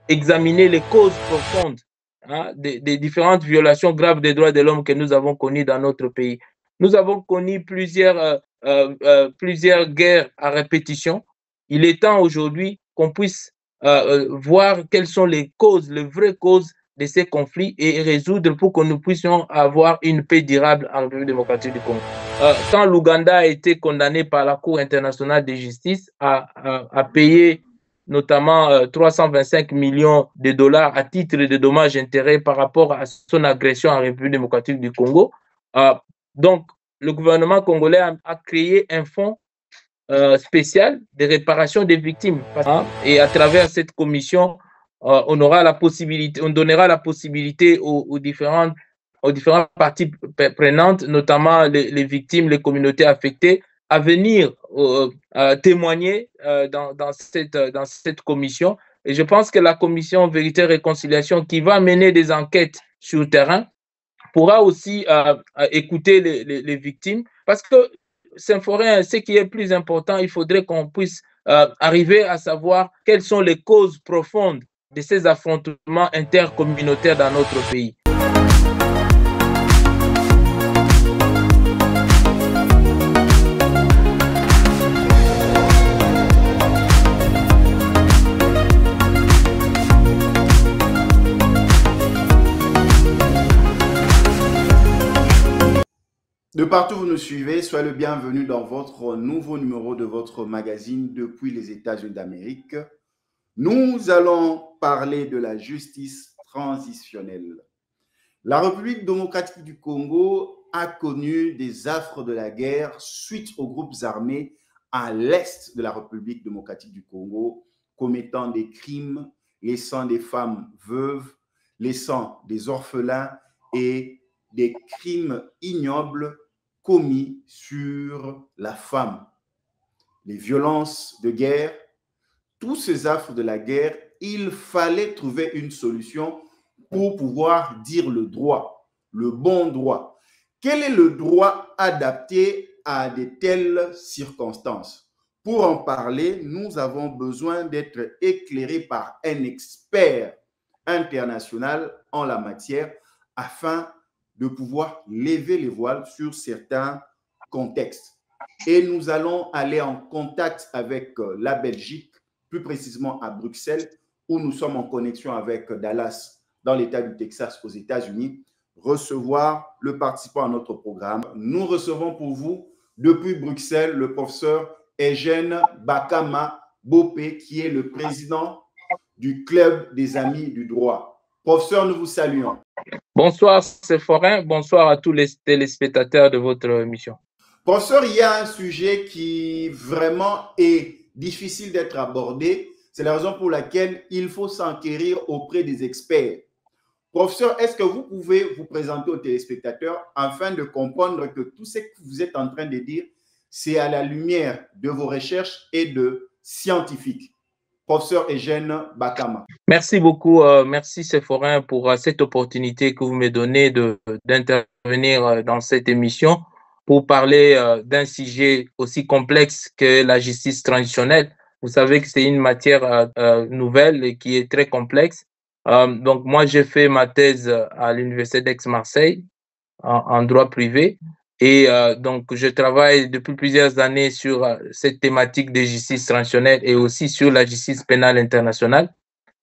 examiner les causes profondes des différentes violations graves des droits de l'homme que nous avons connues dans notre pays. Nous avons connu plusieurs guerres à répétition. Il est temps aujourd'hui qu'on puisse voir quelles sont les causes, les vraies causes de ces conflits et résoudre pour que nous puissions avoir une paix durable en République démocratique du Congo. Quand l'Ouganda a été condamné par la Cour internationale de justice à payer notamment 325 millions de dollars à titre de dommages et intérêts par rapport à son agression en République démocratique du Congo. Donc, le gouvernement congolais a créé un fonds spécial de réparation des victimes. Et à travers cette commission, on donnera la possibilité aux différentes parties prenantes, notamment les victimes, les communautés affectées, à venir témoigner dans cette commission. Et je pense que la commission Vérité et Réconciliation, qui va mener des enquêtes sur le terrain, pourra aussi écouter les victimes. Parce que, Symphorien, ce qui est plus important, il faudrait qu'on puisse arriver à savoir quelles sont les causes profondes de ces affrontements intercommunautaires dans notre pays. De partout où vous nous suivez, soyez le bienvenu dans votre nouveau numéro de votre magazine depuis les États-Unis d'Amérique. Nous allons parler de la justice transitionnelle. La République démocratique du Congo a connu des affres de la guerre suite aux groupes armés à l'est de la République démocratique du Congo, commettant des crimes, laissant des femmes veuves, laissant des orphelins et des crimes ignobles commis sur la femme. Les violences de guerre, tous ces affres de la guerre, il fallait trouver une solution pour pouvoir dire le droit, le bon droit. Quel est le droit adapté à de telles circonstances? Pour en parler, nous avons besoin d'être éclairés par un expert international en la matière afin de pouvoir lever les voiles sur certains contextes. Et nous allons aller en contact avec la Belgique, plus précisément à Bruxelles, où nous sommes en connexion avec Dallas, dans l'État du Texas, aux États-Unis, recevoir le participant à notre programme. Nous recevons pour vous, depuis Bruxelles, le professeur Eugène Bakama Bopé, qui est le président du Club des Amis du Droit. Professeur, nous vous saluons. Bonsoir, Symphorien. Bonsoir à tous les téléspectateurs de votre émission. Professeur, il y a un sujet qui vraiment est difficile d'être abordé. C'est la raison pour laquelle il faut s'enquérir auprès des experts. Professeur, est-ce que vous pouvez vous présenter aux téléspectateurs afin de comprendre que tout ce que vous êtes en train de dire, c'est à la lumière de vos recherches et de scientifiques? Professeur Eugène Bakama. Merci beaucoup. Merci, Symphorien, pour cette opportunité que vous me donnez d'intervenir dans cette émission pour parler d'un sujet aussi complexe que la justice transitionnelle. Vous savez que c'est une matière nouvelle et qui est très complexe. Donc, moi, j'ai fait ma thèse à l'Université d'Aix-Marseille en droit privé. Et donc, je travaille depuis plusieurs années sur cette thématique de justice transitionnelle et aussi sur la justice pénale internationale.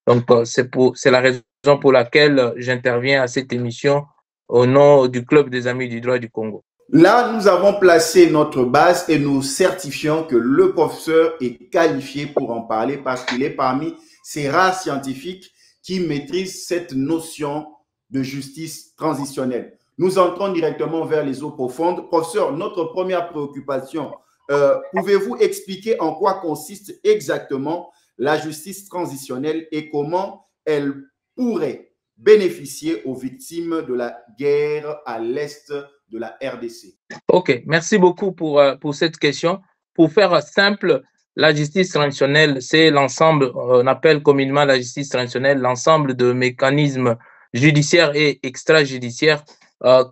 Donc, c'est la raison pour laquelle j'interviens à cette émission au nom du Club des Amis du Droit du Congo. Là, nous avons placé notre base et nous certifions que le professeur est qualifié pour en parler parce qu'il est parmi ces rares scientifiques qui maîtrisent cette notion de justice transitionnelle. Nous entrons directement vers les eaux profondes. Professeur, notre première préoccupation, pouvez-vous expliquer en quoi consiste exactement la justice transitionnelle et comment elle pourrait bénéficier aux victimes de la guerre à l'est de la RDC? Ok, merci beaucoup pour cette question. Pour faire simple, la justice transitionnelle, c'est l'ensemble, on appelle communément la justice transitionnelle, l'ensemble de mécanismes judiciaires et extrajudiciaires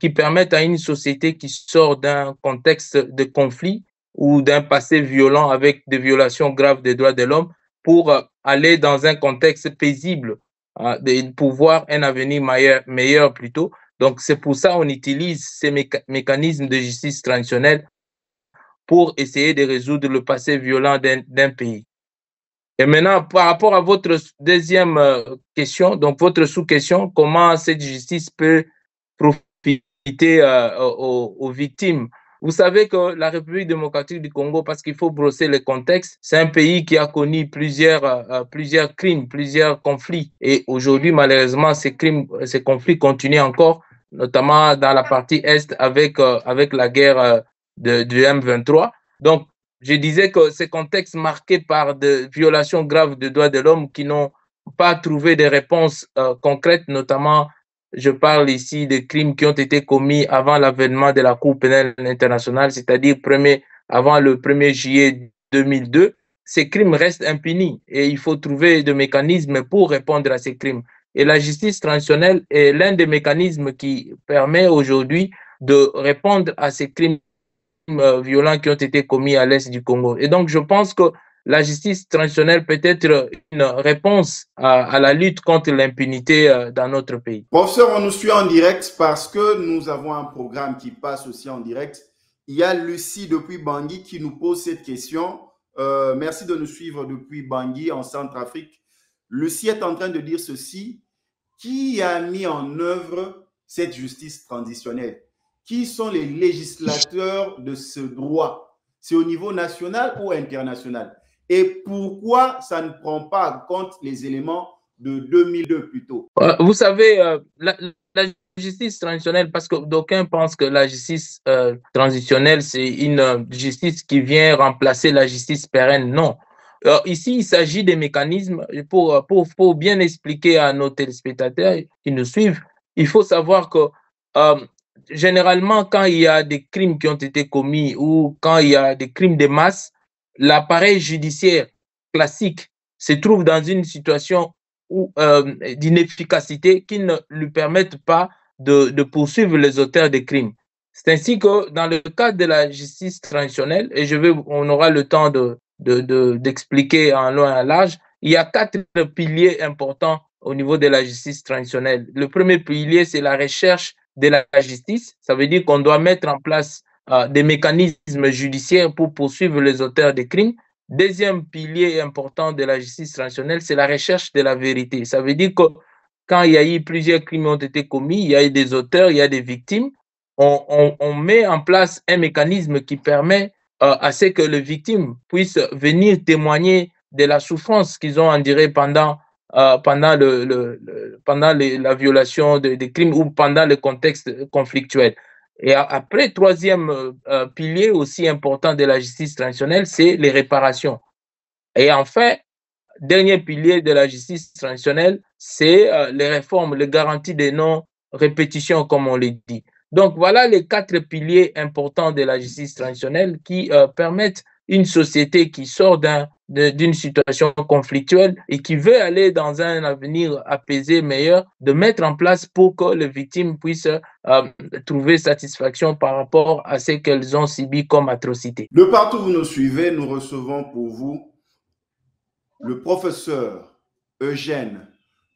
qui permettent à une société qui sort d'un contexte de conflit ou d'un passé violent avec des violations graves des droits de l'homme pour aller dans un contexte paisible, de pouvoir un avenir meilleur plutôt. Donc, c'est pour ça qu'on utilise ces mécanismes de justice traditionnelle pour essayer de résoudre le passé violent d'un pays. Et maintenant, par rapport à votre deuxième question, donc votre sous-question, comment cette justice peut profiter aux victimes? Vous savez que la République démocratique du Congo, parce qu'il faut brosser le contexte, c'est un pays qui a connu plusieurs crimes, plusieurs conflits. Et aujourd'hui, malheureusement, ces conflits continuent encore, notamment dans la partie Est avec la guerre du M23. Donc, je disais que ces contextes marqués par des violations graves des droits de l'homme qui n'ont pas trouvé de réponses concrètes, notamment, je parle ici de crimes qui ont été commis avant l'avènement de la Cour pénale internationale, c'est-à-dire avant le 1er juillet 2002. Ces crimes restent impunis et il faut trouver des mécanismes pour répondre à ces crimes. Et la justice transitionnelle est l'un des mécanismes qui permet aujourd'hui de répondre à ces crimes violents qui ont été commis à l'est du Congo. Et donc, je pense que la justice transitionnelle peut être une réponse à la lutte contre l'impunité dans notre pays. Professeur, on nous suit en direct parce que nous avons un programme qui passe aussi en direct. Il y a Lucie depuis Bangui qui nous pose cette question. Merci de nous suivre depuis Bangui en Centrafrique. Lucie est en train de dire ceci. Qui a mis en œuvre cette justice transitionnelle? Qui sont les législateurs de ce droit? C'est au niveau national ou international? Et pourquoi ça ne prend pas en compte les éléments de 2002 plutôt? Vous savez, la justice transitionnelle, parce que d'aucuns pensent que la justice transitionnelle, c'est une justice qui vient remplacer la justice pérenne. Non. Ici, il s'agit des mécanismes, pour bien expliquer à nos téléspectateurs qui nous suivent, il faut savoir que généralement, quand il y a des crimes qui ont été commis ou quand il y a des crimes de masse, l'appareil judiciaire classique se trouve dans une situation d'inefficacité qui ne lui permettent pas de poursuivre les auteurs des crimes. C'est ainsi que dans le cadre de la justice traditionnelle, et on aura le temps d'expliquer en long et en large, il y a 4 piliers importants au niveau de la justice traditionnelle. Le premier pilier, c'est la recherche de la justice. Ça veut dire qu'on doit mettre en place des mécanismes judiciaires pour poursuivre les auteurs des crimes. Deuxième pilier important de la justice traditionnelle, c'est la recherche de la vérité. Ça veut dire que quand il y a eu plusieurs crimes qui ont été commis, il y a eu des auteurs, il y a des victimes, on met en place un mécanisme qui permet à ce que les victimes puissent venir témoigner de la souffrance qu'ils ont endurée pendant la violation des crimes ou pendant le contexte conflictuel. Et après, troisième pilier aussi important de la justice traditionnelle, c'est les réparations. Et enfin, dernier pilier de la justice traditionnelle, c'est les réformes, les garanties de non-répétition, comme on le dit. Donc, voilà les 4 piliers importants de la justice traditionnelle qui permettent une société qui sort d'une situation conflictuelle et qui veut aller dans un avenir apaisé, meilleur, de mettre en place pour que les victimes puissent trouver satisfaction par rapport à ce qu'elles ont subi comme atrocité. De partout où vous nous suivez, nous recevons pour vous le professeur Eugène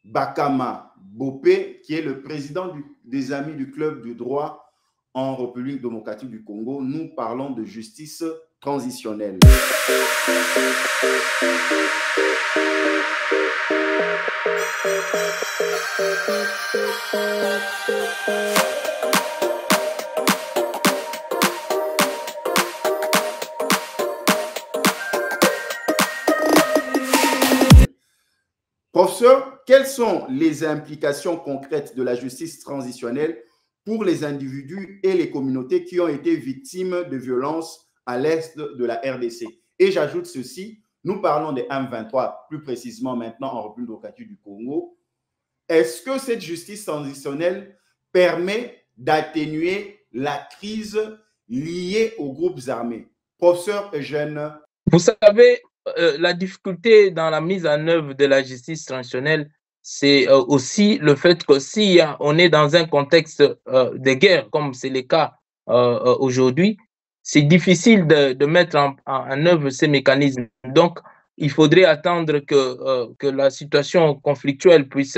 Bakama Bopé, qui est le président des Amis du Club du droit en République démocratique du Congo. Nous parlons de justice transitionnelle. Professeur, quelles sont les implications concrètes de la justice transitionnelle pour les individus et les communautés qui ont été victimes de violences à l'est de la RDC? Et j'ajoute ceci, nous parlons des M23, plus précisément maintenant en République démocratique du Congo. Est-ce que cette justice transitionnelle permet d'atténuer la crise liée aux groupes armés? Professeur Eugène. Vous savez, la difficulté dans la mise en œuvre de la justice transitionnelle, c'est aussi le fait que si on est dans un contexte de guerre, comme c'est le cas aujourd'hui, c'est difficile de mettre en œuvre ces mécanismes. Donc, il faudrait attendre que la situation conflictuelle puisse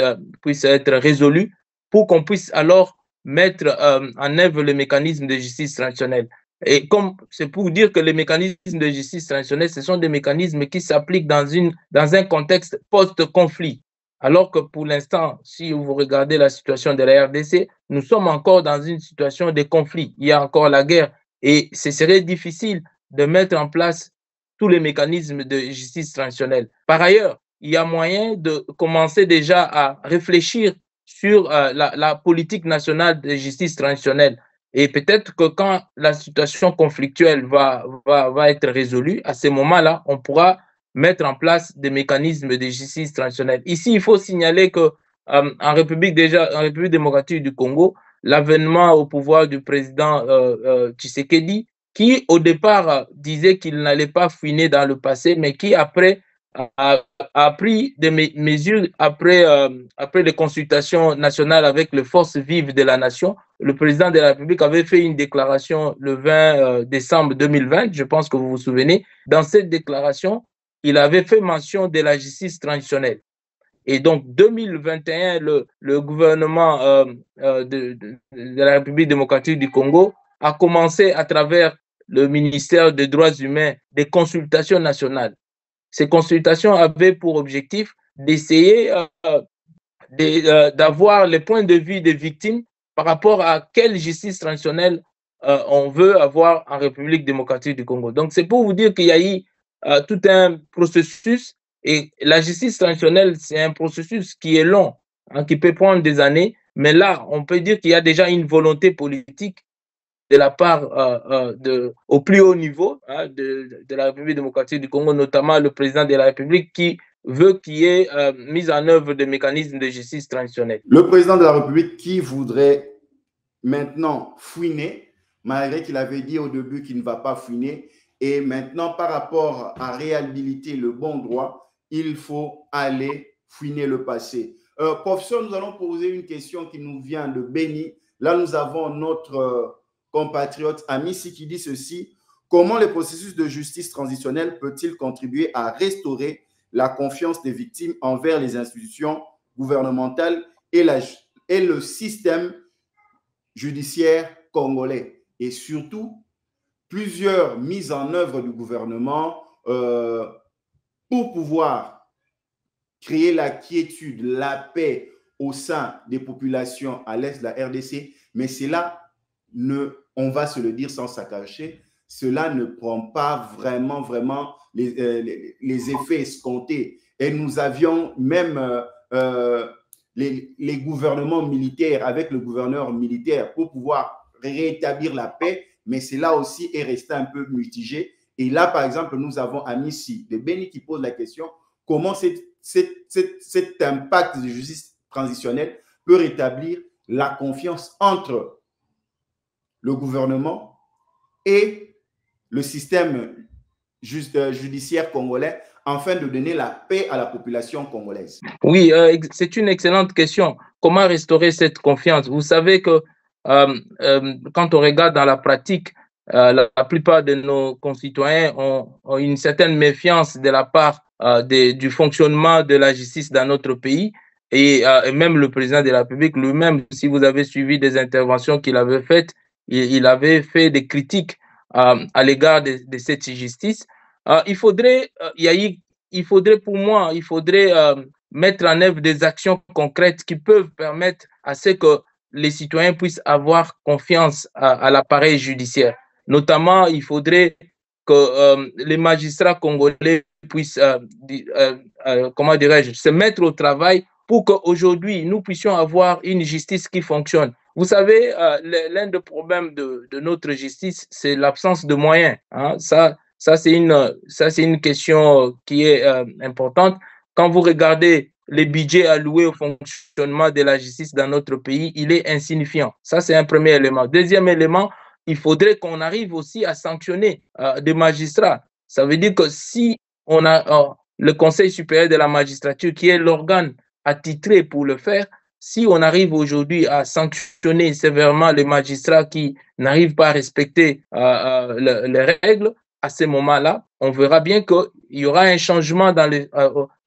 être résolue pour qu'on puisse alors mettre en œuvre le mécanisme de justice transitionnelle. Et comme c'est pour dire que les mécanismes de justice transitionnelle, ce sont des mécanismes qui s'appliquent dans un contexte post-conflit. Alors que pour l'instant, si vous regardez la situation de la RDC, nous sommes encore dans une situation de conflit. Il y a encore la guerre et ce serait difficile de mettre en place tous les mécanismes de justice transitionnelle. Par ailleurs, il y a moyen de commencer déjà à réfléchir sur la politique nationale de justice transitionnelle. Et peut-être que quand la situation conflictuelle va être résolue, à ce moment-là, on pourra mettre en place des mécanismes de justice transitionnelle. Ici, il faut signaler que en République démocratique du Congo, l'avènement au pouvoir du président Tshisekedi, qui au départ disait qu'il n'allait pas fouiner dans le passé, mais qui après a pris des mesures après les consultations nationales avec les forces vives de la nation. Le président de la République avait fait une déclaration le 20 décembre 2020, je pense que vous vous souvenez. Dans cette déclaration, il avait fait mention de la justice transitionnelle. Et donc, 2021, le gouvernement de la République démocratique du Congo a commencé à travers le ministère des Droits humains des consultations nationales. Ces consultations avaient pour objectif d'essayer d'avoir les points de vue des victimes par rapport à quelle justice transitionnelle on veut avoir en République démocratique du Congo. Donc, c'est pour vous dire qu'il y a eu tout un processus et la justice transitionnelle, c'est un processus qui est long, hein, qui peut prendre des années, mais là, on peut dire qu'il y a déjà une volonté politique de la part au plus haut niveau de la République démocratique du Congo, notamment le président de la République qui veut qu'il y ait mise en œuvre des mécanismes de justice transitionnelle. Le président de la République qui voudrait maintenant fouiner, malgré qu'il avait dit au début qu'il ne va pas fouiner, et maintenant par rapport à réhabiliter le bon droit, il faut aller fouiner le passé. Professeur, nous allons poser une question qui nous vient de Béni. Là, nous avons notre compatriote Amissi qui dit ceci: comment le processus de justice transitionnelle peut-il contribuer à restaurer la confiance des victimes envers les institutions gouvernementales et le système judiciaire congolais, et surtout plusieurs mises en œuvre du gouvernement pour pouvoir créer la quiétude, la paix au sein des populations à l'est de la RDC, mais cela, on va se le dire sans s'acacher, cela ne prend pas vraiment les effets escomptés. Et nous avions même les gouvernements militaires avec le gouverneur militaire pour pouvoir rétablir la paix, mais cela aussi est resté un peu mitigé. Et là, par exemple, nous avons Amissi de Béni qui pose la question: comment cet impact de justice transitionnelle peut rétablir la confiance entre le gouvernement et le système judiciaire congolais afin de donner la paix à la population congolaise? Oui, c'est une excellente question. Comment restaurer cette confiance? Vous savez que quand on regarde dans la pratique, la plupart de nos concitoyens ont une certaine méfiance de la part du fonctionnement de la justice dans notre pays. Et même le président de la République lui-même, si vous avez suivi des interventions qu'il avait faites, il avait fait des critiques à l'égard de cette justice. Il faudrait pour moi, mettre en œuvre des actions concrètes qui peuvent permettre à ce que les citoyens puissent avoir confiance à l'appareil judiciaire. Notamment, il faudrait que les magistrats congolais puissent, comment dirais-je, se mettre au travail pour qu'aujourd'hui, nous puissions avoir une justice qui fonctionne. Vous savez, l'un des problèmes de notre justice, c'est l'absence de moyens. Hein. Ça, c'est une question qui est importante. Quand vous regardez les budgets alloués au fonctionnement de la justice dans notre pays, il est insignifiant. Ça, c'est un premier élément. Deuxième élément, il faudrait qu'on arrive aussi à sanctionner des magistrats. Ça veut dire que si on a le Conseil supérieur de la magistrature, qui est l'organe attitré pour le faire, si on arrive aujourd'hui à sanctionner sévèrement les magistrats qui n'arrivent pas à respecter les règles, à ce moment-là, on verra bien qu'il y aura un changement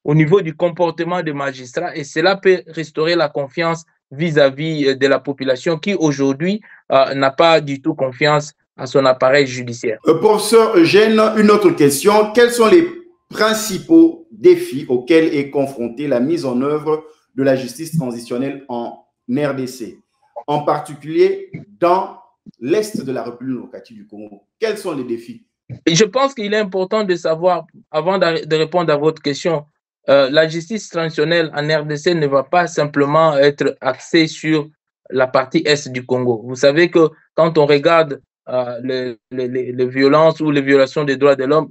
au niveau du comportement des magistrats et cela peut restaurer la confiance vis-à-vis de la population qui aujourd'hui n'a pas du tout confiance à son appareil judiciaire. Professeur Eugène, une autre question. Quels sont les principaux défis auxquels est confrontée la mise en œuvre de la justice transitionnelle en RDC, en particulier dans l'Est de la République démocratique du Congo? Quels sont les défis? Je pense qu'il est important de savoir, avant de répondre à votre question, la justice transitionnelle en RDC ne va pas simplement être axée sur la partie Est du Congo. Vous savez que quand on regarde les violences ou les violations des droits de l'homme,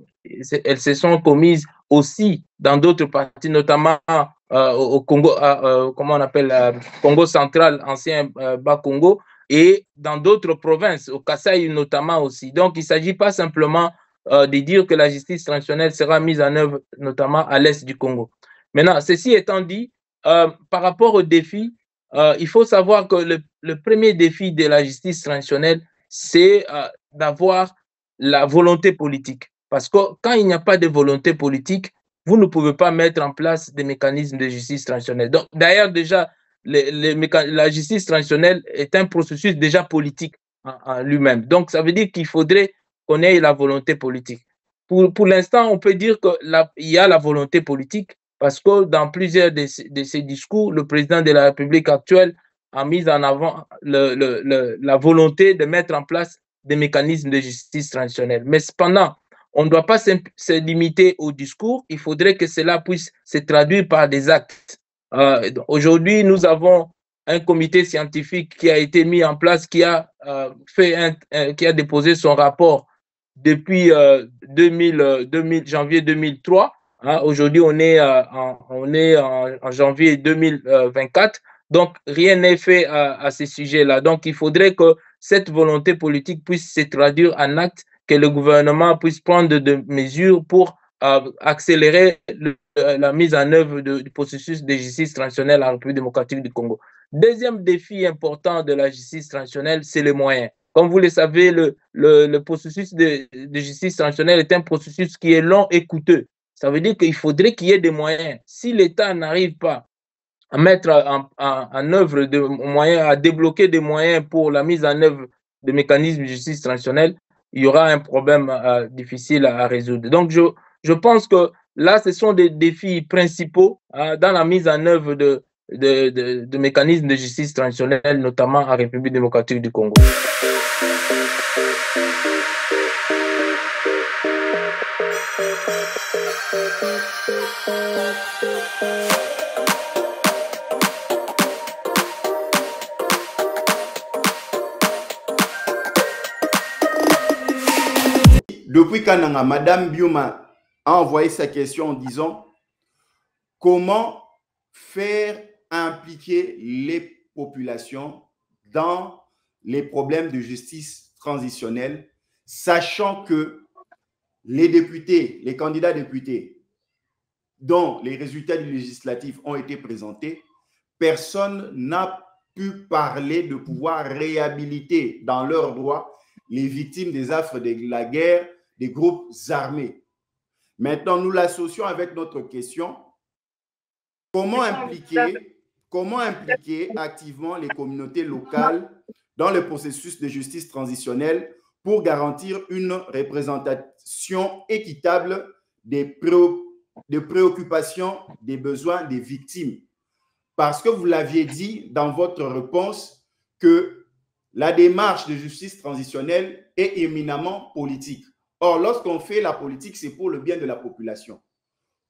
elles se sont commises aussi dans d'autres parties, notamment au Congo, comment on appelle, Congo central, ancien Bas-Congo, et dans d'autres provinces, au Kasaï notamment aussi. Donc, il ne s'agit pas simplement de dire que la justice transitionnelle sera mise en œuvre notamment à l'Est du Congo. Maintenant, ceci étant dit, par rapport aux défis, il faut savoir que le premier défi de la justice transitionnelle, c'est d'avoir la volonté politique. Parce que quand il n'y a pas de volonté politique, vous ne pouvez pas mettre en place des mécanismes de justice transitionnelle. Donc, d'ailleurs, déjà, la justice transitionnelle est un processus déjà politique en lui-même. Donc, ça veut dire qu'il faudrait qu'on ait la volonté politique. Pour l'instant, on peut dire qu'il y a la volonté politique parce que dans plusieurs de ces discours, le président de la République actuelle a mis en avant la volonté de mettre en place des mécanismes de justice transitionnelle. Mais cependant, on ne doit pas se limiter au discours, il faudrait que cela puisse se traduire par des actes. Aujourd'hui, nous avons un comité scientifique qui a été mis en place, qui a déposé son rapport depuis janvier 2003. Aujourd'hui, on est en janvier 2024. Donc, rien n'est fait à ce sujet-là. Donc, il faudrait que cette volonté politique puisse se traduire en actes, que le gouvernement puisse prendre des mesures pour accélérer la mise en œuvre du processus de justice transitionnelle en République démocratique du Congo. Deuxième défi important de la justice transitionnelle, c'est les moyens. Comme vous le savez, le processus de justice transitionnelle est un processus qui est long et coûteux. Ça veut dire qu'il faudrait qu'il y ait des moyens. Si l'État n'arrive pas à mettre en œuvre des moyens, à débloquer des moyens pour la mise en œuvre des mécanismes de justice transitionnelle, il y aura un problème difficile à résoudre. Donc, je pense que là, ce sont des défis principaux dans la mise en œuvre de mécanismes de justice transitionnelle, notamment en République démocratique du Congo. Depuis Kananga, Madame Bioma a envoyé sa question en disant comment faire impliquer les populations dans les problèmes de justice transitionnelle, sachant que les députés, les candidats députés dont les résultats du législatif ont été présentés, personne n'a pu parler de pouvoir réhabiliter dans leurs droits les victimes des affres de la guerre des groupes armés. Maintenant, nous l'associons avec notre question. Comment impliquer activement les communautés locales dans le processus de justice transitionnelle pour garantir une représentation équitable des préoccupations, des besoins des victimes? Parce que vous l'aviez dit dans votre réponse que la démarche de justice transitionnelle est éminemment politique. Or, lorsqu'on fait la politique, c'est pour le bien de la population.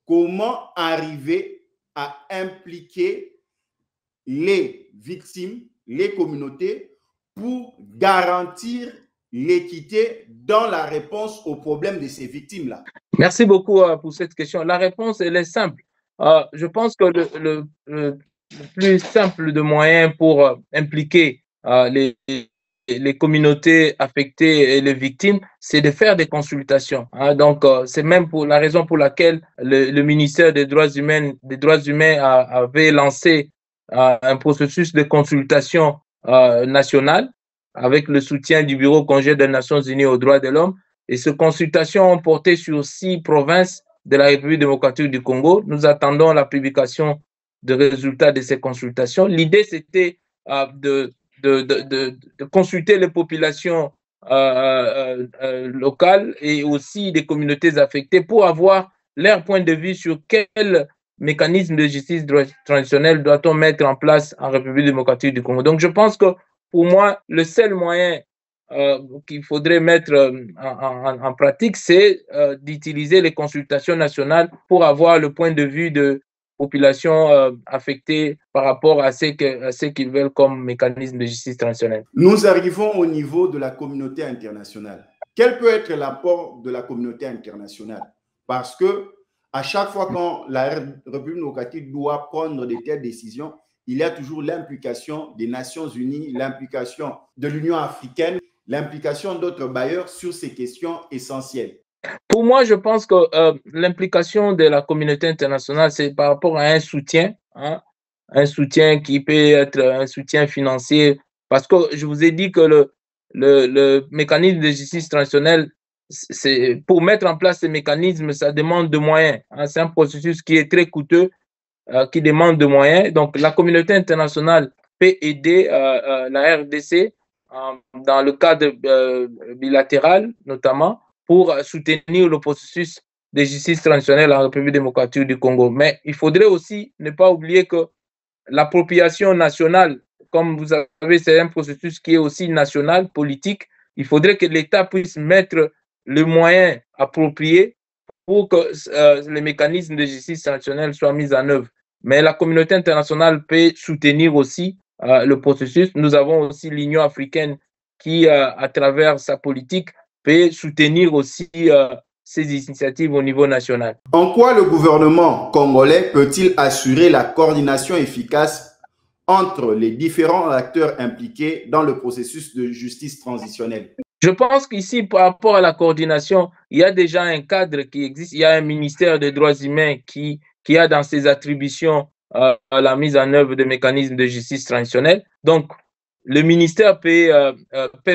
Comment arriver à impliquer les victimes, les communautés, pour garantir l'équité dans la réponse aux problèmes de ces victimes-là? Merci beaucoup pour cette question. La réponse, elle est simple. Je pense que le plus simple de moyens pour impliquer les communautés affectées et les victimes, c'est de faire des consultations. Donc, c'est même pour la raison pour laquelle le ministère des Droits humains avait lancé un processus de consultation nationale avec le soutien du Bureau conjoint des Nations Unies aux droits de l'homme. Et ces consultations ont porté sur 6 provinces de la République démocratique du Congo. Nous attendons la publication des résultats de ces consultations. L'idée, c'était de consulter les populations locales et aussi des communautés affectées pour avoir leur point de vue sur quel mécanisme de justice transitionnelle doit-on mettre en place en République démocratique du Congo. Donc, je pense que pour moi, le seul moyen qu'il faudrait mettre en pratique, c'est d'utiliser les consultations nationales pour avoir le point de vue de populations affectées par rapport à ce qu'ils veulent comme mécanisme de justice transitionnelle. Nous arrivons au niveau de la communauté internationale. Quel peut être l'apport de la communauté internationale? Parce que à chaque fois quand la République démocratique doit prendre de telles décisions, il y a toujours l'implication des Nations unies, l'implication de l'Union africaine, l'implication d'autres bailleurs sur ces questions essentielles. Pour moi, je pense que l'implication de la communauté internationale, c'est par rapport à un soutien qui peut être un soutien financier, parce que je vous ai dit que le mécanisme de justice transitionnelle, pour mettre en place ces mécanismes, ça demande de moyens. C'est un processus qui est très coûteux, qui demande de moyens. Donc, la communauté internationale peut aider la RDC dans le cadre bilatéral, notamment, pour soutenir le processus de justice transitionnelle en République démocratique du Congo. Mais il faudrait aussi ne pas oublier que l'appropriation nationale, comme vous savez, c'est un processus qui est aussi national, politique. Il faudrait que l'État puisse mettre les moyens appropriés pour que les mécanismes de justice transitionnelle soient mis en œuvre. Mais la communauté internationale peut soutenir aussi le processus. Nous avons aussi l'Union africaine qui, à travers sa politique, peut soutenir aussi ces initiatives au niveau national. En quoi le gouvernement congolais peut-il assurer la coordination efficace entre les différents acteurs impliqués dans le processus de justice transitionnelle? Je pense qu'ici, par rapport à la coordination, il y a déjà un cadre qui existe. Il y a un ministère des droits humains qui a dans ses attributions la mise en œuvre des mécanismes de justice transitionnelle. Donc, le ministère peut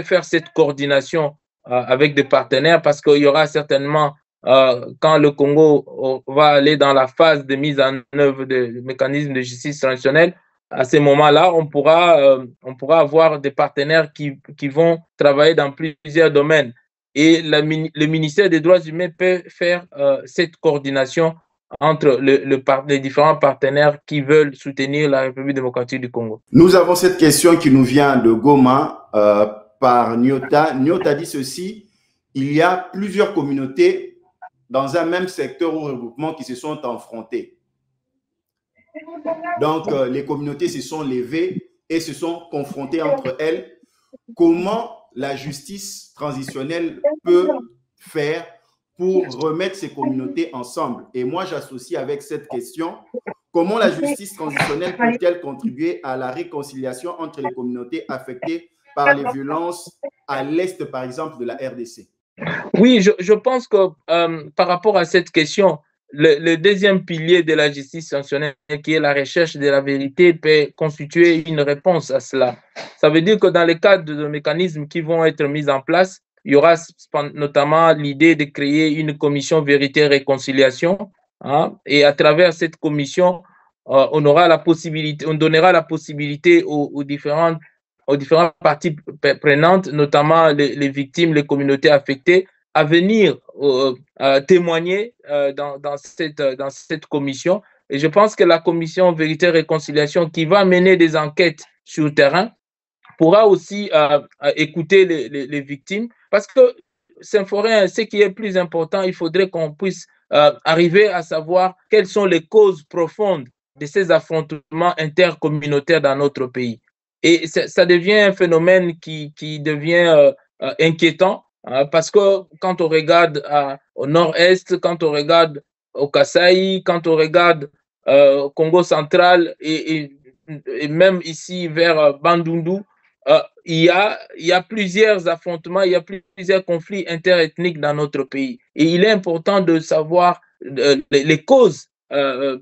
faire cette coordination avec des partenaires, parce qu'il y aura certainement, quand le Congo va aller dans la phase de mise en œuvre des mécanismes de justice transitionnelle, à ce moment-là, on pourra avoir des partenaires qui vont travailler dans plusieurs domaines. Et le ministère des droits humains peut faire cette coordination entre les différents partenaires qui veulent soutenir la République démocratique du Congo. Nous avons cette question qui nous vient de Goma par Nyota. Nyota dit ceci: il y a plusieurs communautés dans un même secteur ou regroupement qui se sont affrontées. Donc, les communautés se sont levées et se sont confrontées entre elles. Comment la justice transitionnelle peut faire pour remettre ces communautés ensemble? Et moi, j'associe avec cette question: comment la justice transitionnelle peut-elle contribuer à la réconciliation entre les communautés affectées par les violences à l'est, par exemple, de la RDC? Oui, je pense que par rapport à cette question, le deuxième pilier de la justice transitionnelle, qui est la recherche de la vérité, peut constituer une réponse à cela. Ça veut dire que dans le cadre de mécanismes qui vont être mis en place, il y aura notamment l'idée de créer une commission vérité-réconciliation, et à travers cette commission, on donnera la possibilité aux différentes parties prenantes, notamment les victimes, les communautés affectées, à venir témoigner dans cette commission. Et je pense que la commission Vérité et Réconciliation, qui va mener des enquêtes sur le terrain, pourra aussi écouter les victimes, parce que Symphorien, ce qui est plus important, il faudrait qu'on puisse arriver à savoir quelles sont les causes profondes de ces affrontements intercommunautaires dans notre pays. Et ça devient un phénomène qui devient inquiétant, parce que quand on regarde au nord-est, quand on regarde au Kasaï, quand on regarde au Congo central et même ici vers Bandundu, il y a plusieurs affrontements, il y a plusieurs conflits interethniques dans notre pays. Et il est important de savoir les causes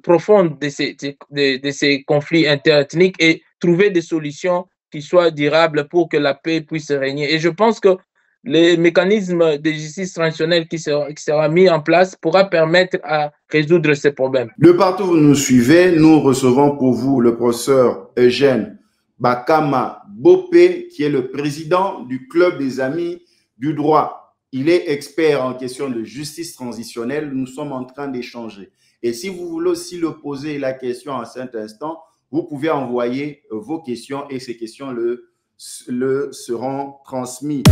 profondes de ces conflits interethniques et trouver des solutions qui soient durables pour que la paix puisse régner. Et je pense que les mécanismes de justice transitionnelle qui sera mis en place pourra permettre à résoudre ces problèmes. De partout où vous nous suivez, nous recevons pour vous le professeur Eugène Bakama Bopé, qui est le président du Club des Amis du droit. Il est expert en question de justice transitionnelle. Nous sommes en train d'échanger. Et si vous voulez aussi le poser la question en cet instant, vous pouvez envoyer vos questions et ces questions le seront transmises.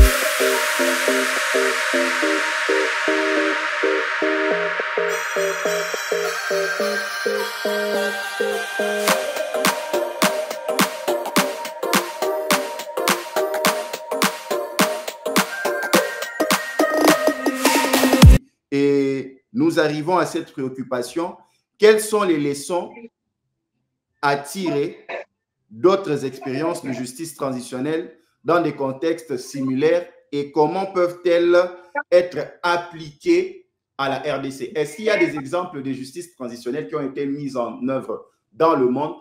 Et nous arrivons à cette préoccupation. Quelles sont les leçons à tirer d'autres expériences de justice transitionnelle dans des contextes similaires et comment peuvent-elles être appliquées à la RDC? Est-ce qu'il y a des exemples de justice transitionnelle qui ont été mises en œuvre dans le monde,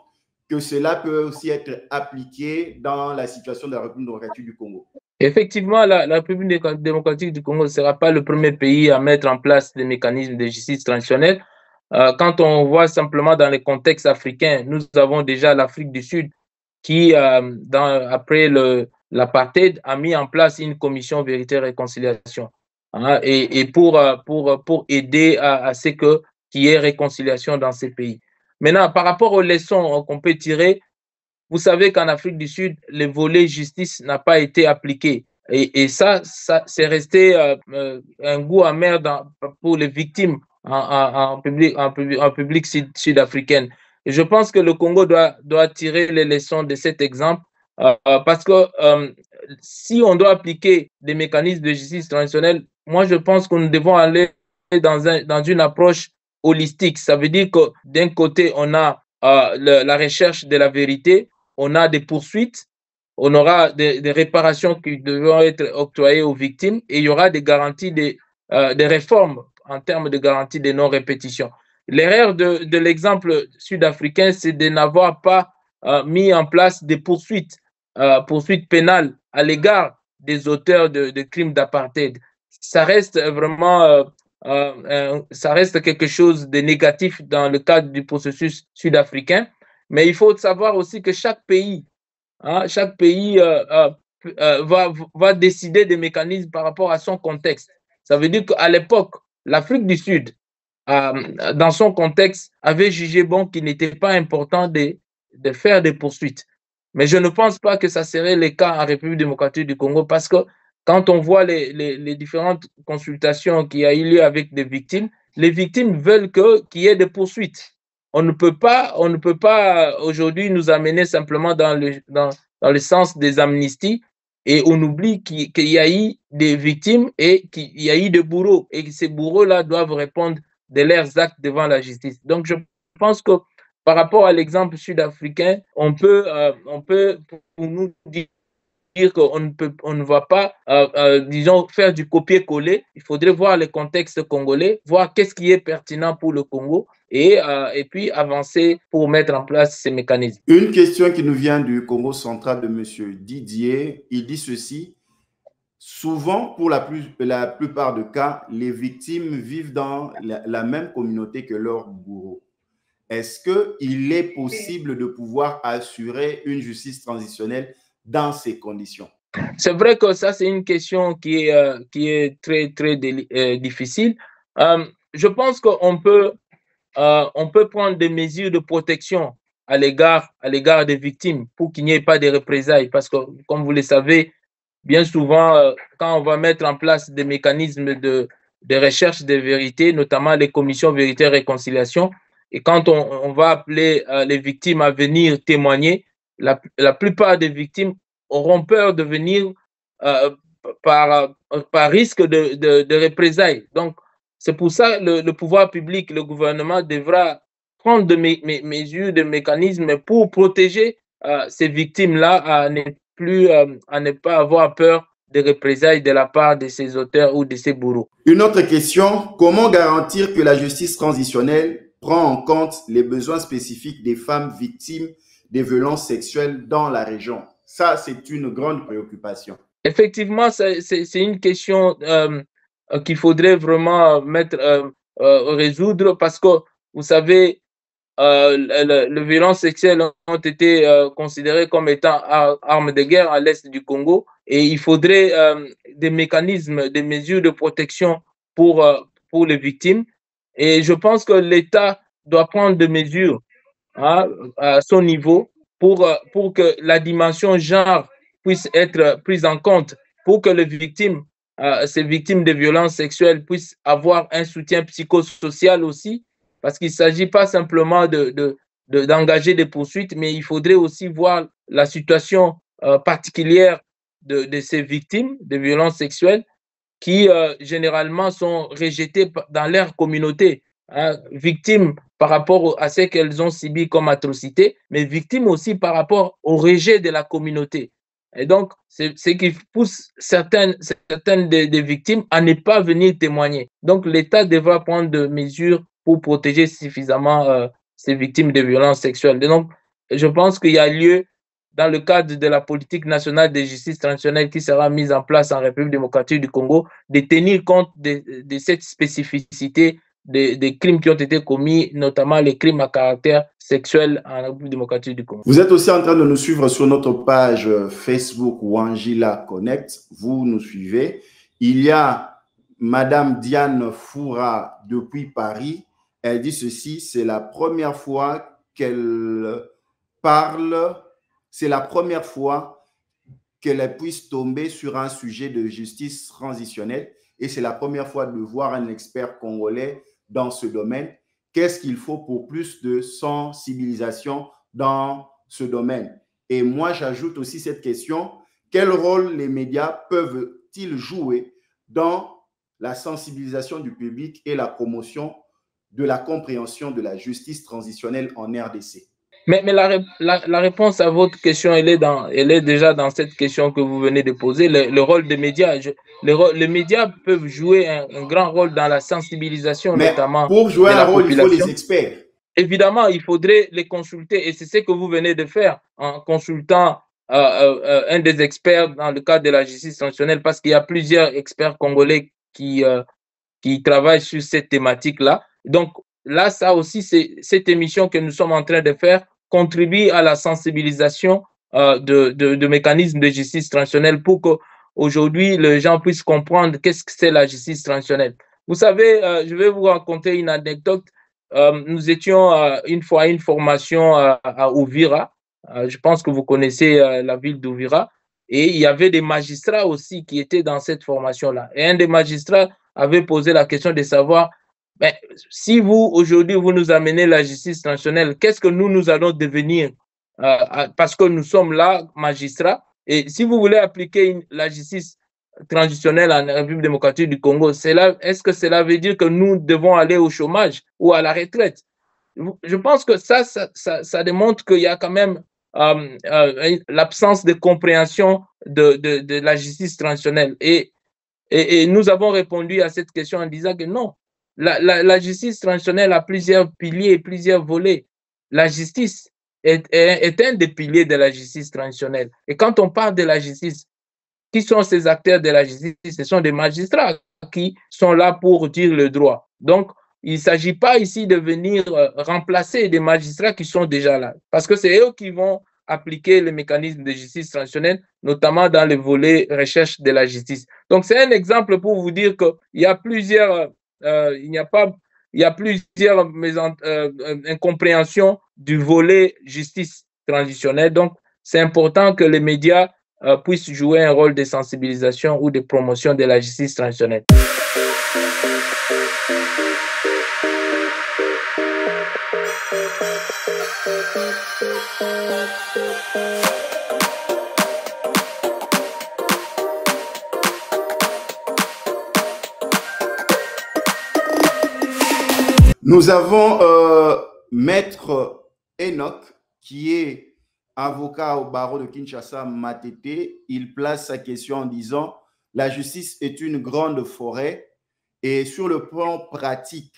que cela peut aussi être appliqué dans la situation de la République démocratique du Congo? Effectivement, la République démocratique du Congo ne sera pas le premier pays à mettre en place des mécanismes de justice transitionnelle. Quand on voit simplement dans les contextes africains, nous avons déjà l'Afrique du Sud qui, après l'apartheid, a mis en place une commission vérité et réconciliation, hein, et pour aider à ce qu'il y ait réconciliation dans ces pays. Maintenant, par rapport aux leçons qu'on peut tirer, vous savez qu'en Afrique du Sud, le volet justice n'a pas été appliqué. Et ça c'est resté un goût amer pour les victimes en public sud-africaine. Et je pense que le Congo doit tirer les leçons de cet exemple parce que si on doit appliquer des mécanismes de justice transitionnelle, moi je pense que nous devons aller dans une approche holistique. Ça veut dire que d'un côté, on a la recherche de la vérité, on a des poursuites, on aura des réparations qui devront être octroyées aux victimes et il y aura des garanties, des réformes en termes de garantie de non-répétition. L'erreur de l'exemple sud-africain, c'est de n'avoir pas mis en place des poursuites pénales à l'égard des auteurs de crimes d'apartheid. Ça reste vraiment ça reste quelque chose de négatif dans le cadre du processus sud-africain. Mais il faut savoir aussi que chaque pays va décider des mécanismes par rapport à son contexte. Ça veut dire qu'à l'époque, l'Afrique du Sud, dans son contexte, avait jugé bon qu'il n'était pas important de faire des poursuites. Mais je ne pense pas que ça serait le cas en République démocratique du Congo parce que quand on voit les différentes consultations qui a eu lieu avec des victimes, les victimes veulent qu'il y ait des poursuites. On ne peut pas aujourd'hui nous amener simplement dans le sens des amnisties et on oublie qu'il y a eu des victimes et qu'il y a eu des bourreaux et que ces bourreaux-là doivent répondre de leurs actes devant la justice. Donc, je pense que par rapport à l'exemple sud-africain, on peut pour nous dire qu'on ne va pas, disons, faire du copier-coller. Il faudrait voir le contexte congolais, voir qu'est-ce qui est pertinent pour le Congo et puis avancer pour mettre en place ces mécanismes. Une question qui nous vient du Congo central de M. Didier, il dit ceci. Souvent, pour la plupart des cas, les victimes vivent dans la même communauté que leurs bourreaux. Est-ce qu'il est possible de pouvoir assurer une justice transitionnelle dans ces conditions? C'est vrai que ça, c'est une question qui est très, très difficile. Je pense qu'on peut prendre des mesures de protection à l'égard des victimes pour qu'il n'y ait pas de représailles. Parce que, comme vous le savez, bien souvent, quand on va mettre en place des mécanismes de recherche de vérité, notamment les commissions vérité et réconciliation, et quand on va appeler les victimes à venir témoigner, la plupart des victimes auront peur de venir par risque de représailles. Donc, c'est pour ça que le pouvoir public, le gouvernement devra prendre des mesures, des mécanismes pour protéger ces victimes-là à ne pas avoir peur de représailles de la part de ces auteurs ou de ces bourreaux. Une autre question, comment garantir que la justice transitionnelle prend en compte les besoins spécifiques des femmes victimes des violences sexuelles dans la région? Ça, c'est une grande préoccupation. Effectivement, c'est une question qu'il faudrait vraiment résoudre parce que, vous savez, les violences sexuelles ont été considérées comme étant armes de guerre à l'est du Congo et il faudrait des mécanismes, des mesures de protection pour, euh, pour les victimes. Et je pense que l'État doit prendre des mesures, hein, à son niveau pour que la dimension genre puisse être prise en compte, pour que les victimes, ces victimes de violences sexuelles puissent avoir un soutien psychosocial aussi, parce qu'il ne s'agit pas simplement d'engager des poursuites, mais il faudrait aussi voir la situation particulière de ces victimes de violences sexuelles qui généralement sont rejetées dans leur communauté, hein, victimes par rapport à ce qu'elles ont subi comme atrocité, mais victimes aussi par rapport au rejet de la communauté. Et donc, c'est ce qui pousse certaines des victimes à ne pas venir témoigner. Donc, l'État devra prendre des mesures pour protéger suffisamment ces victimes de violences sexuelles. Et donc, je pense qu'il y a lieu dans le cadre de la politique nationale de justice transitionnelle qui sera mise en place en République démocratique du Congo, de tenir compte de cette spécificité des crimes qui ont été commis, notamment les crimes à caractère sexuel en République démocratique du Congo. Vous êtes aussi en train de nous suivre sur notre page Facebook Wangila Connect. Vous nous suivez. Il y a Madame Diane Foura depuis Paris. Elle dit ceci, c'est la première fois qu'elle parle, c'est la première fois qu'elle puisse tomber sur un sujet de justice transitionnelle et c'est la première fois de voir un expert congolais dans ce domaine. Qu'est-ce qu'il faut pour plus de sensibilisation dans ce domaine? Et moi, j'ajoute aussi cette question, quel rôle les médias peuvent-ils jouer dans la sensibilisation du public et la promotion de la compréhension de la justice transitionnelle en RDC? Mais la réponse à votre question, elle est déjà dans cette question que vous venez de poser, le rôle des médias. Les médias peuvent jouer un grand rôle dans la sensibilisation, Mais notamment pour jouer de un la rôle, il faut les population. experts. Évidemment, il faudrait les consulter et c'est ce que vous venez de faire en consultant un des experts dans le cadre de la justice transitionnelle parce qu'il y a plusieurs experts congolais qui travaillent sur cette thématique-là. Donc là, ça aussi, c'est cette émission que nous sommes en train de faire contribue à la sensibilisation de mécanismes de justice transitionnelle pour qu'aujourd'hui, les gens puissent comprendre qu'est-ce que c'est la justice transitionnelle. Vous savez, je vais vous raconter une anecdote. Nous étions une fois à une formation à Ouvira. Je pense que vous connaissez la ville d'Ouvira. Et il y avait des magistrats aussi qui étaient dans cette formation-là. Et un des magistrats avait posé la question de savoir, ben, si vous, aujourd'hui, vous nous amenez la justice transitionnelle, qu'est-ce que nous allons devenir parce que nous sommes là, magistrats. Et si vous voulez appliquer la justice transitionnelle en République démocratique du Congo, est-ce que cela veut dire que nous devons aller au chômage ou à la retraite? Je pense que ça démontre qu'il y a quand même l'absence de compréhension de la justice transitionnelle. Et nous avons répondu à cette question en disant que non, la justice transitionnelle a plusieurs piliers, plusieurs volets. La justice est un des piliers de la justice transitionnelle. Et quand on parle de la justice, qui sont ces acteurs de la justice? Ce sont des magistrats qui sont là pour dire le droit. Donc, il ne s'agit pas ici de venir remplacer des magistrats qui sont déjà là, parce que c'est eux qui vont appliquer les mécanismes de justice transitionnelle, notamment dans le volet recherche de la justice. Donc, c'est un exemple pour vous dire qu'il y a plusieurs, il y a plusieurs incompréhensions du volet justice transitionnelle. Donc, c'est important que les médias puissent jouer un rôle de sensibilisation ou de promotion de la justice transitionnelle. Nous avons Maître Enoch, qui est avocat au barreau de Kinshasa, Matete. Il place sa question en disant « La justice est une grande forêt et sur le plan pratique,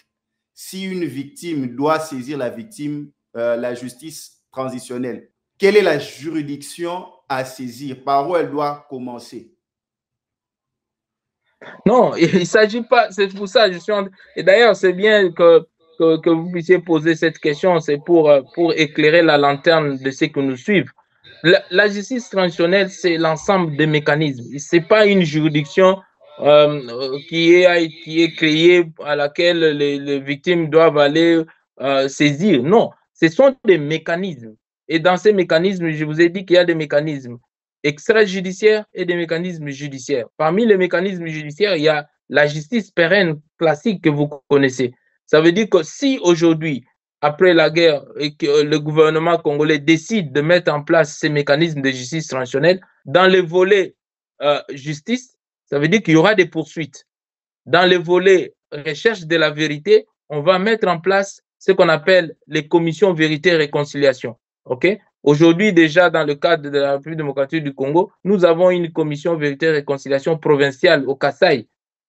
si une victime doit saisir la justice transitionnelle, quelle est la juridiction à saisir? Par où elle doit commencer ?» Non, il ne s'agit pas, c'est pour ça que je suis en... Et d'ailleurs, c'est bien que vous puissiez poser cette question, c'est pour éclairer la lanterne de ceux qui nous suivent. La justice transitionnelle, c'est l'ensemble des mécanismes. Ce n'est pas une juridiction qui est créée à laquelle les victimes doivent aller saisir. Non, ce sont des mécanismes. Et dans ces mécanismes, je vous ai dit qu'il y a des mécanismes extrajudiciaires et des mécanismes judiciaires. Parmi les mécanismes judiciaires, il y a la justice pérenne classique que vous connaissez. Ça veut dire que si aujourd'hui, après la guerre, et que le gouvernement congolais décide de mettre en place ces mécanismes de justice transitionnelle, dans le volet justice, ça veut dire qu'il y aura des poursuites. Dans le volet recherche de la vérité, on va mettre en place ce qu'on appelle les commissions vérité et réconciliation. Okay? Aujourd'hui, déjà, dans le cadre de la République démocratique du Congo, nous avons une commission vérité et réconciliation provinciale au Kasaï.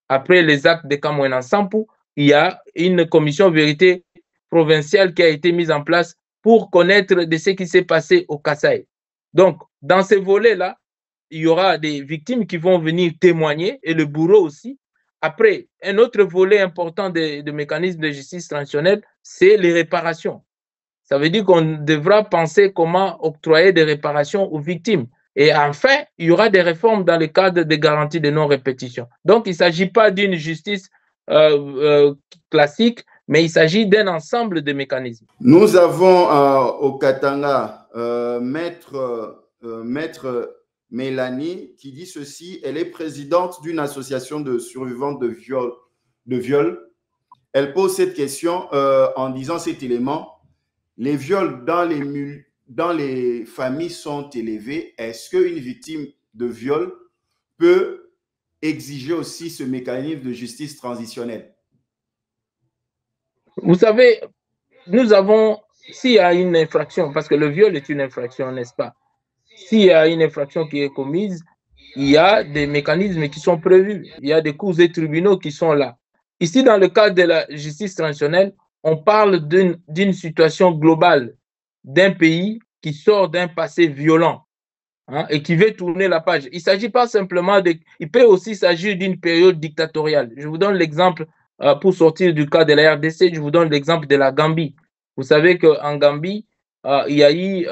Après les actes de Kamwena Sampou, il y a une commission vérité provinciale qui a été mise en place pour connaître de ce qui s'est passé au Kasaï. Donc, dans ces volets-là, il y aura des victimes qui vont venir témoigner et le bourreau aussi. Après, un autre volet important de mécanisme de justice transitionnelle, c'est les réparations. Ça veut dire qu'on devra penser comment octroyer des réparations aux victimes. Et enfin, il y aura des réformes dans le cadre des garanties de non-répétition. Donc, il ne s'agit pas d'une justice classique, mais il s'agit d'un ensemble de mécanismes. Nous avons au Katanga maître Mélanie qui dit ceci. Elle est présidente d'une association de survivantes de viol. Elle pose cette question en disant cet élément. Les viols dans les familles sont élevés. Est-ce qu'une victime de viol peut exiger aussi ce mécanisme de justice transitionnelle? Vous savez, nous avons, s'il y a une infraction, parce que le viol est une infraction, n'est-ce pas? S'il y a une infraction qui est commise, il y a des mécanismes qui sont prévus. Il y a des cours et tribunaux qui sont là. Ici, dans le cadre de la justice transitionnelle, on parle d'une situation globale, d'un pays qui sort d'un passé violent et qui veut tourner la page. Il ne s'agit pas simplement de... Il peut aussi s'agir d'une période dictatoriale. Je vous donne l'exemple, pour sortir du cas de la RDC, je vous donne l'exemple de la Gambie. Vous savez qu'en Gambie, il y a eu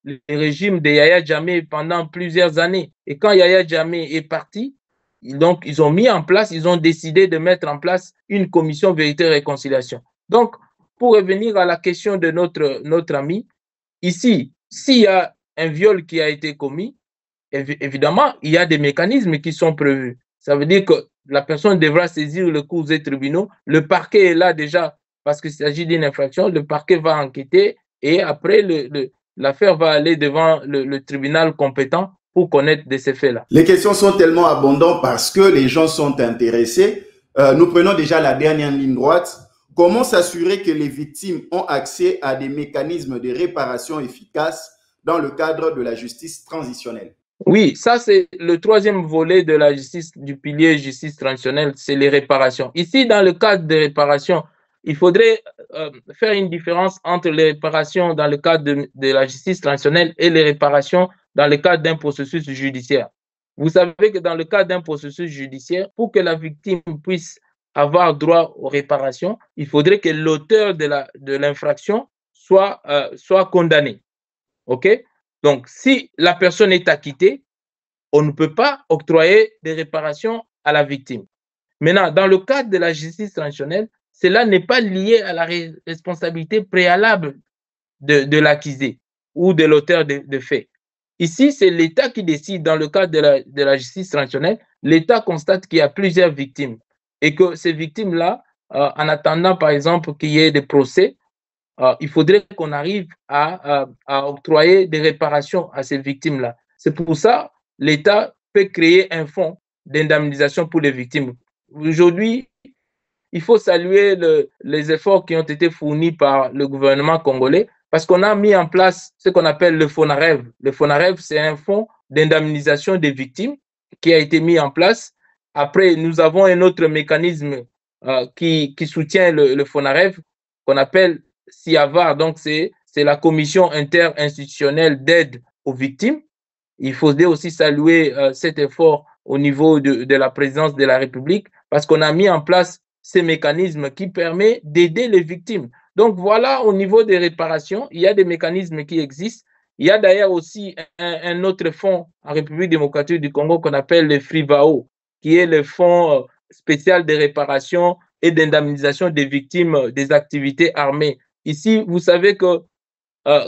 le régime de Yaya Jammeh pendant plusieurs années. Et quand Yaya Jammeh est parti, donc ils ont mis en place, ils ont décidé de mettre en place une commission vérité et réconciliation. Donc, pour revenir à la question de notre ami, ici, s'il y a un viol qui a été commis, évidemment, il y a des mécanismes qui sont prévus. Ça veut dire que la personne devra saisir le cours des tribunaux. Le parquet est là déjà parce qu'il s'agit d'une infraction. Le parquet va enquêter et après, l'affaire va aller devant le tribunal compétent pour connaître de ces faits-là. Les questions sont tellement abondantes parce que les gens sont intéressés. Nous prenons déjà la dernière ligne droite. Comment s'assurer que les victimes ont accès à des mécanismes de réparation efficaces dans le cadre de la justice transitionnelle? Oui, ça c'est le troisième volet de la justice, du pilier justice transitionnelle, c'est les réparations. Ici, dans le cadre des réparations, il faudrait faire une différence entre les réparations dans le cadre de la justice transitionnelle et les réparations dans le cadre d'un processus judiciaire. Vous savez que dans le cadre d'un processus judiciaire, pour que la victime puisse avoir droit aux réparations, il faudrait que l'auteur de l'infraction soit condamné. OK? Donc, si la personne est acquittée, on ne peut pas octroyer des réparations à la victime. Maintenant, dans le cadre de la justice transitionnelle, cela n'est pas lié à la responsabilité préalable de l'accusé ou de l'auteur de faits. Ici, c'est l'État qui décide dans le cadre de la justice transitionnelle. L'État constate qu'il y a plusieurs victimes et que ces victimes-là, en attendant, par exemple, qu'il y ait des procès, il faudrait qu'on arrive à octroyer des réparations à ces victimes-là. C'est pour ça que l'État peut créer un fonds d'indemnisation pour les victimes. Aujourd'hui, il faut saluer les efforts qui ont été fournis par le gouvernement congolais parce qu'on a mis en place ce qu'on appelle le FONAREV. Le FONAREV, c'est un fonds d'indemnisation des victimes qui a été mis en place. Après, nous avons un autre mécanisme qui soutient le FONAREV qu'on appelle SIAVAR, donc c'est la commission interinstitutionnelle d'aide aux victimes. Il faudrait aussi saluer cet effort au niveau de la présidence de la République, parce qu'on a mis en place ces mécanismes qui permettent d'aider les victimes. Donc voilà, au niveau des réparations, il y a des mécanismes qui existent. Il y a d'ailleurs aussi un autre fonds en République démocratique du Congo qu'on appelle le FRIVAO, qui est le fonds spécial de réparation et d'indemnisation des victimes des activités armées. Ici, vous savez que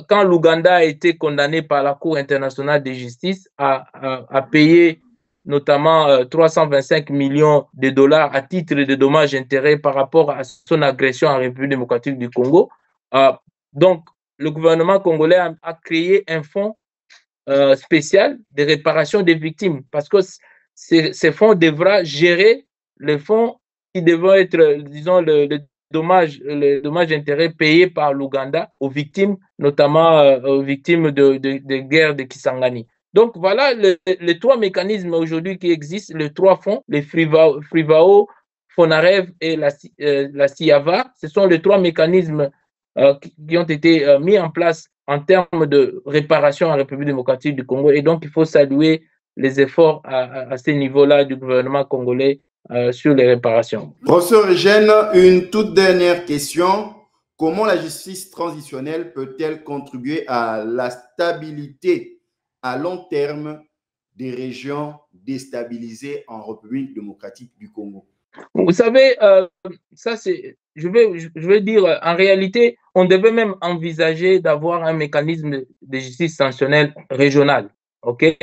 quand l'Ouganda a été condamné par la Cour internationale de justice à payer notamment 325 millions de dollars à titre de dommages et intérêts par rapport à son agression en République démocratique du Congo. Donc, le gouvernement congolais a créé un fonds spécial de réparation des victimes parce que ces fonds devra gérer les fonds qui devront être, disons, le dommage intérêt payé par l'Ouganda aux victimes, notamment aux victimes de guerre de Kisangani. Donc voilà les trois mécanismes aujourd'hui qui existent, les trois fonds, les FRIVAO, FONAREV et la CIAVA. Ce sont les trois mécanismes qui ont été mis en place en termes de réparation en République démocratique du Congo. Et donc, il faut saluer les efforts à ce niveau-là du gouvernement congolais sur les réparations. Professeur Eugène, une toute dernière question. Comment la justice transitionnelle peut-elle contribuer à la stabilité à long terme des régions déstabilisées en République démocratique du Congo? Vous savez, ça c'est, je vais dire, en réalité, on devait même envisager d'avoir un mécanisme de justice sanctionnelle régionale, ok?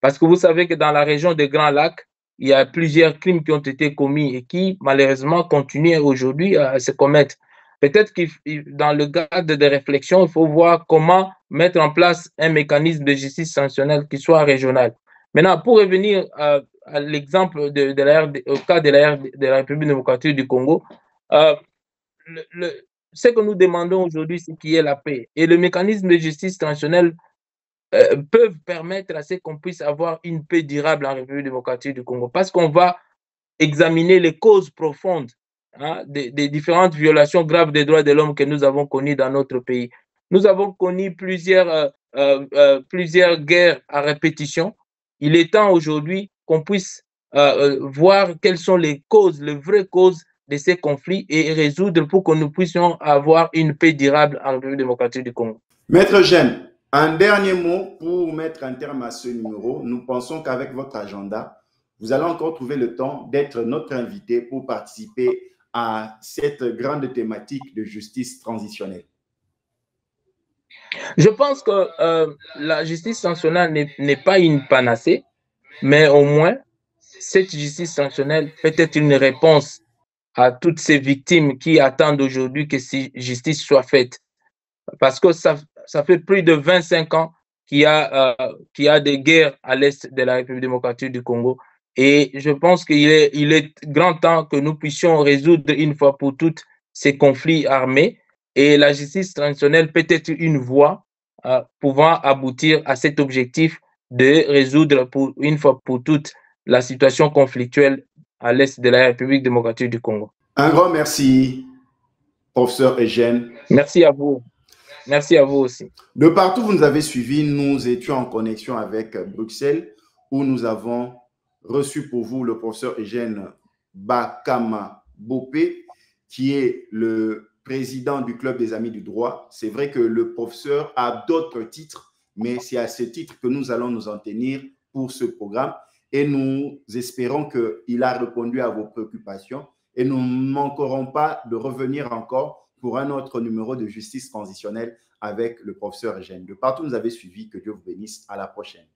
Parce que vous savez que dans la région des Grands Lacs, il y a plusieurs crimes qui ont été commis et qui, malheureusement, continuent aujourd'hui à se commettre. Peut-être que dans le cadre des réflexions, il faut voir comment mettre en place un mécanisme de justice sanctionnelle qui soit régional. Maintenant, pour revenir à l'exemple au cas de la République démocratique du Congo, ce que nous demandons aujourd'hui, c'est qu'il y ait la paix. Et le mécanisme de justice transitionnelle peuvent permettre à ce qu'on puisse avoir une paix durable en République démocratique du Congo, parce qu'on va examiner les causes profondes des différentes violations graves des droits de l'homme que nous avons connues dans notre pays. Nous avons connu plusieurs guerres à répétition. Il est temps aujourd'hui qu'on puisse voir quelles sont les causes, les vraies causes de ces conflits et résoudre pour que nous puissions avoir une paix durable en République démocratique du Congo. Maître Eugène, un dernier mot pour mettre un terme à ce numéro. Nous pensons qu'avec votre agenda, vous allez encore trouver le temps d'être notre invité pour participer à cette grande thématique de justice transitionnelle. Je pense que la justice sanctionnelle n'est pas une panacée, mais au moins, cette justice sanctionnelle peut être une réponse à toutes ces victimes qui attendent aujourd'hui que cette justice soit faite. Parce que ça fait plus de 25 ans qu'il y a des guerres à l'est de la République démocratique du Congo. Et je pense qu'il est grand temps que nous puissions résoudre une fois pour toutes ces conflits armés. Et la justice transitionnelle peut être une voie pouvant aboutir à cet objectif de résoudre une fois pour toutes la situation conflictuelle à l'est de la République démocratique du Congo. Un grand merci, professeur Eugène. Merci à vous. Merci à vous aussi. De partout où vous nous avez suivis, nous étions en connexion avec Bruxelles, où nous avons reçu pour vous le professeur Eugène Bakama Bopé, qui est le président du Club des Amis du Droit. C'est vrai que le professeur a d'autres titres, mais c'est à ce titre que nous allons nous en tenir pour ce programme. Et nous espérons qu'il a répondu à vos préoccupations et nous ne manquerons pas de revenir encore pour un autre numéro de justice transitionnelle avec le professeur Eugène. De partout où vous avez suivi, que Dieu vous bénisse. À la prochaine.